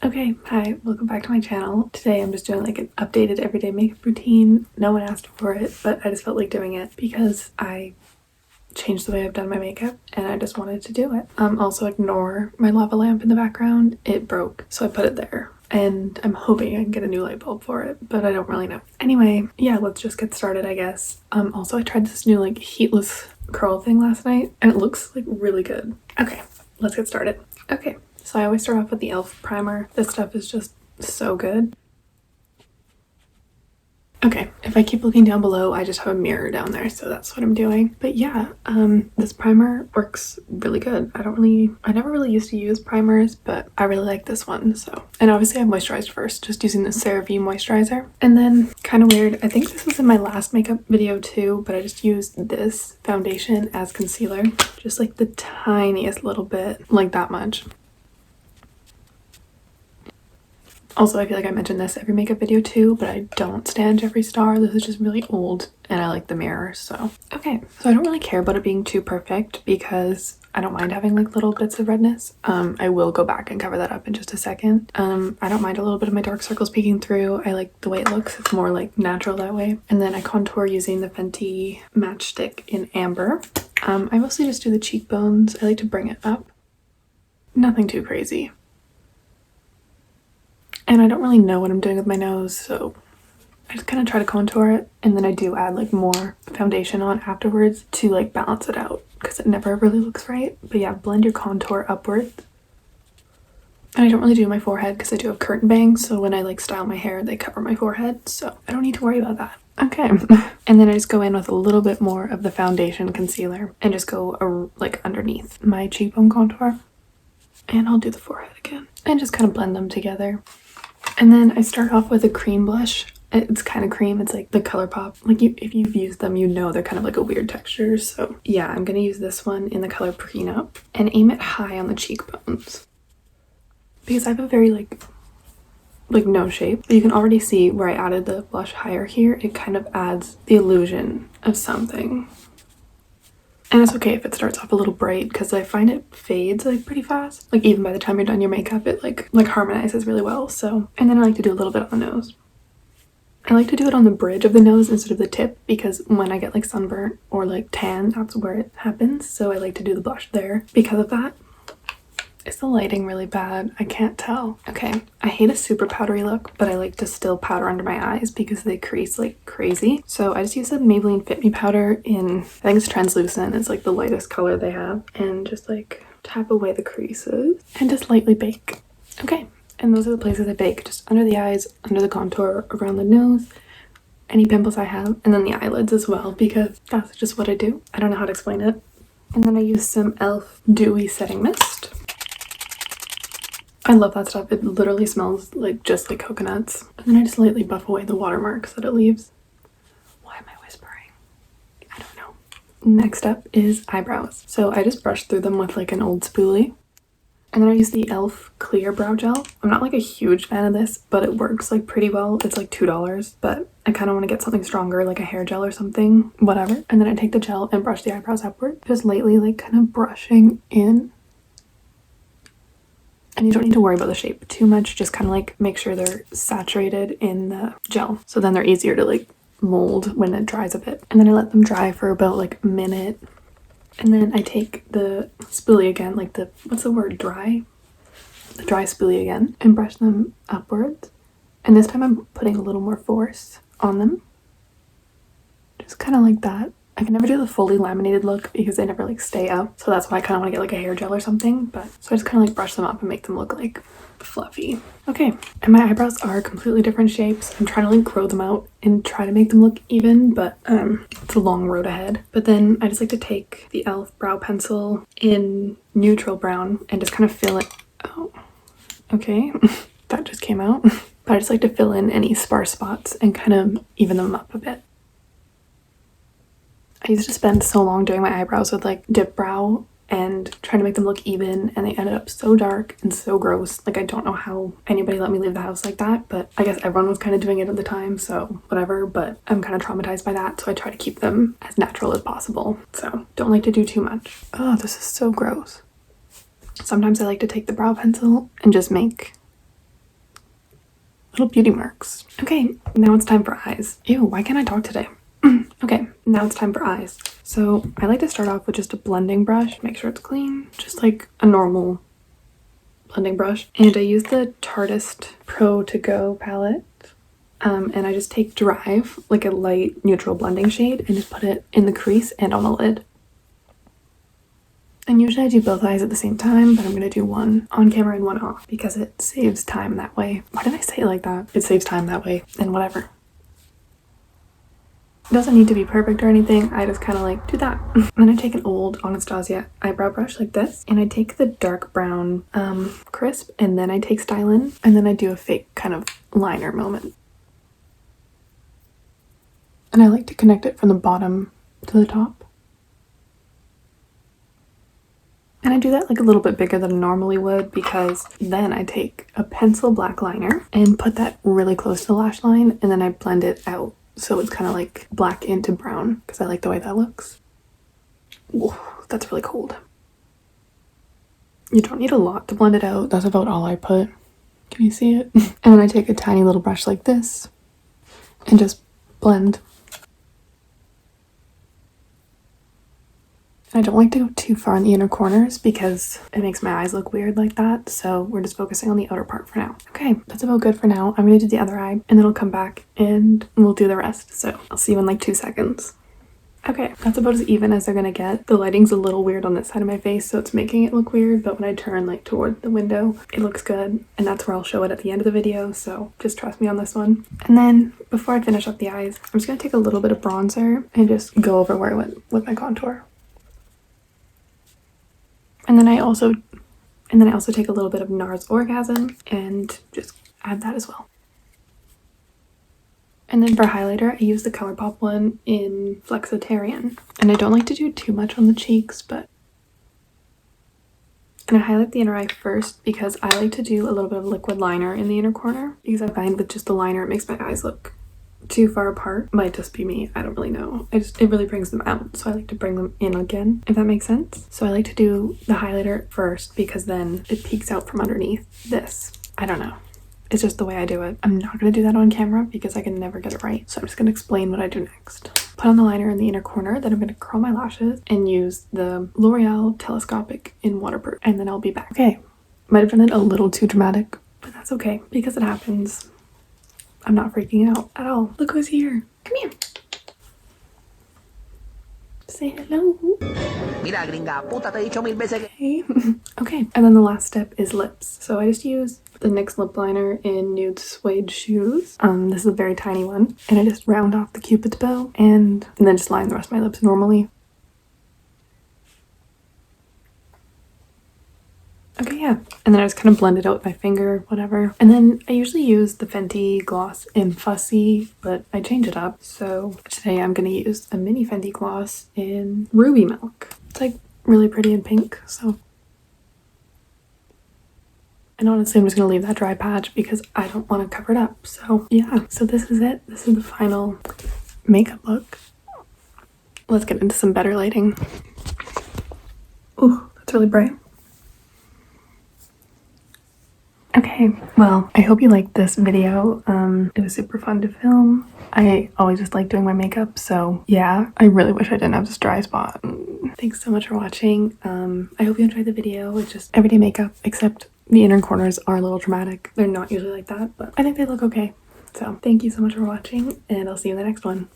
Okay, hi, welcome back to my channel. Today I'm just doing like an updated everyday makeup routine. No one asked for it, but I just felt like doing it because I changed the way I've done my makeup and I just wanted to do it. Also ignore my lava lamp in the background. It broke, so I put it there. And I'm hoping I can get a new light bulb for it, but I don't really know. Anyway, yeah, let's just get started, I guess. Also I tried this new like heatless curl thing last night and it looks like really good. Okay, let's get started. Okay. So I always start off with the e.l.f. primer. This stuff is just so good. Okay, if I keep looking down below, I just have a mirror down there, so that's what I'm doing. But yeah, this primer works really good. I never really used to use primers, but I really like this one, so. And obviously I moisturized first, just using the CeraVe moisturizer. And then, kind of weird, I think this was in my last makeup video too, but I just used this foundation as concealer. Just like the tiniest little bit, like that much. Also, I feel like I mentioned this every makeup video too, but I don't stand Jeffree Star. This is just really old and I like the mirror, so. Okay, so I don't really care about it being too perfect because I don't mind having like little bits of redness. I will go back and cover that up in just a second. I don't mind a little bit of my dark circles peeking through. I like the way it looks. It's more like natural that way. And then I contour using the Fenty Matchstick in Amber. I mostly just do the cheekbones. I like to bring it up. Nothing too crazy. And I don't really know what I'm doing with my nose, so I just kind of try to contour it, and then I do add like more foundation on afterwards to like balance it out because it never really looks right. But yeah, blend your contour upwards. And I don't really do my forehead because I do have curtain bangs, so when I like style my hair, they cover my forehead, so I don't need to worry about that. Okay, and then I just go in with a little bit more of the foundation concealer and just go like underneath my cheekbone contour. And I'll do the forehead again and just kind of blend them together. And then I start off with a cream blush. It's kind of cream. It's like the ColourPop. Like if you've used them, you know they're kind of like a weird texture. So yeah, I'm going to use this one in the color Prenup and aim it high on the cheekbones. Because I have a very like no shape. But you can already see where I added the blush higher here. It kind of adds the illusion of something. And it's okay if it starts off a little bright because I find it fades like pretty fast. Like even by the time you're done your makeup, it like harmonizes really well. So, and then I like to do a little bit on the nose. I like to do it on the bridge of the nose instead of the tip because when I get like sunburnt or like tan, that's where it happens. So I like to do the blush there because of that. Is the lighting really bad? I can't tell. Okay, I hate a super powdery look, but I like to still powder under my eyes because they crease like crazy. So I just use the Maybelline Fit Me Powder in, I think it's translucent. It's like the lightest color they have. And just like tap away the creases and just lightly bake. Okay, and those are the places I bake. Just under the eyes, under the contour, around the nose, any pimples I have, and then the eyelids as well because that's just what I do. I don't know how to explain it. And then I use some e.l.f. Dewy Setting Mist. I love that stuff. It literally smells like just like coconuts. And then I just lightly buff away the watermarks that it leaves. Why am I whispering? I don't know. Next up is eyebrows. So I just brush through them with like an old spoolie. And then I use the e.l.f. Clear Brow Gel. I'm not like a huge fan of this, but it works like pretty well. It's like $2, but I kind of want to get something stronger, like a hair gel or something, whatever. And then I take the gel and brush the eyebrows upward. Just lightly like kind of brushing in. And you don't need to worry about the shape too much, just kind of like make sure they're saturated in the gel. So then they're easier to like mold when it dries a bit. And then I let them dry for about like a minute. And then I take the spoolie again, like the, what's the word, dry? The dry spoolie again and brush them upwards. And this time I'm putting a little more force on them. Just kind of like that. I can never do the fully laminated look because they never like stay up. So that's why I kind of want to get like a hair gel or something. But so I just kind of like brush them up and make them look like fluffy. Okay, and my eyebrows are completely different shapes. I'm trying to like grow them out and try to make them look even, but it's a long road ahead. But then I just like to take the e.l.f. brow pencil in neutral brown and just kind of fill it. Oh, okay, that just came out. But I just like to fill in any sparse spots and kind of even them up a bit. I used to spend so long doing my eyebrows with like dip brow and trying to make them look even, and they ended up so dark and so gross. Like I don't know how anybody let me leave the house like that, but I guess everyone was kind of doing it at the time, so whatever. But I'm kind of traumatized by that, so I try to keep them as natural as possible. So don't like to do too much. Oh, this is so gross. Sometimes I like to take the brow pencil and just make little beauty marks. Okay, now it's time for eyes. Ew, why can't I talk today? Okay, now it's time for eyes. So I like to start off with just a blending brush, make sure it's clean, just like a normal blending brush. And I use the Tartist Pro To Go palette. And I just take Drive, like a light neutral blending shade, and just put it in the crease and on the lid. And usually I do both eyes at the same time, but I'm going to do one on camera and one off because it saves time that way. Why did I say it like that? It saves time that way, and whatever. It doesn't need to be perfect or anything, I just kind of like do that. Then I take an old Anastasia eyebrow brush like this, and I take the dark brown crisp, and then I take Stylin, and then I do a fake kind of liner moment. And I like to connect it from the bottom to the top. And I do that like a little bit bigger than I normally would because then I take a pencil black liner and put that really close to the lash line, and then I blend it out so it's kind of like black into brown because I like the way that looks. Whoa, that's really cold. You don't need a lot to blend it out. That's about all I put. Can you see it? And then I take a tiny little brush like this and just blend. I don't like to go too far in the inner corners because it makes my eyes look weird like that, so we're just focusing on the outer part for now. Okay, that's about good for now. I'm gonna do the other eye and then I'll come back and we'll do the rest. So I'll see you in like 2 seconds. Okay, that's about as even as they're gonna get. The lighting's a little weird on this side of my face, so it's making it look weird, but when I turn like toward the window, it looks good, and that's where I'll show it at the end of the video, so just trust me on this one. And then before I finish up the eyes, I'm just gonna take a little bit of bronzer and just go over where I went with my contour. And then I also take a little bit of NARS Orgasm and just add that as well. And then for highlighter, I use the ColourPop one in Flexitarian. And I don't like to do too much on the cheeks, but... And I highlight the inner eye first because I like to do a little bit of liquid liner in the inner corner because I find with just the liner, it makes my eyes look too far apart. Might just be me, I don't really know. It really brings them out, so I like to bring them in again, if that makes sense. So I like to do the highlighter first because then it peeks out from underneath this. I don't know. It's just the way I do it. I'm not going to do that on camera because I can never get it right. So I'm just going to explain what I do next. Put on the liner in the inner corner, then I'm going to curl my lashes and use the L'Oreal Telescopic in Waterproof, and then I'll be back. Okay, might have done it a little too dramatic, but that's okay because it happens. I'm not freaking out at all. Look who's here. Come here. Say hello. Mira, gringa, puta, te he dicho mil veces. Okay. Okay, and then the last step is lips. So I just use the NYX lip liner in Nude Suede Shoes. This is a very tiny one. And I just round off the Cupid's bow and then just line the rest of my lips normally. Okay, yeah. And then I just kind of blend it out with my finger, whatever. And then I usually use the Fenty gloss in Fussy, but I change it up. So today I'm going to use a mini Fenty gloss in Ruby Milk. It's like really pretty and pink, so. And honestly, I'm just going to leave that dry patch because I don't want to cover it up. So yeah, so this is it. This is the final makeup look. Let's get into some better lighting. Ooh, that's really bright. Okay, well, I hope you liked this video. It was super fun to film. I always just like doing my makeup, so yeah, I really wish I didn't have this dry spot. Thanks so much for watching. I hope you enjoyed the video. It's just everyday makeup, except the inner corners are a little dramatic. They're not usually like that, but I think they look okay. So thank you so much for watching, and I'll see you in the next one.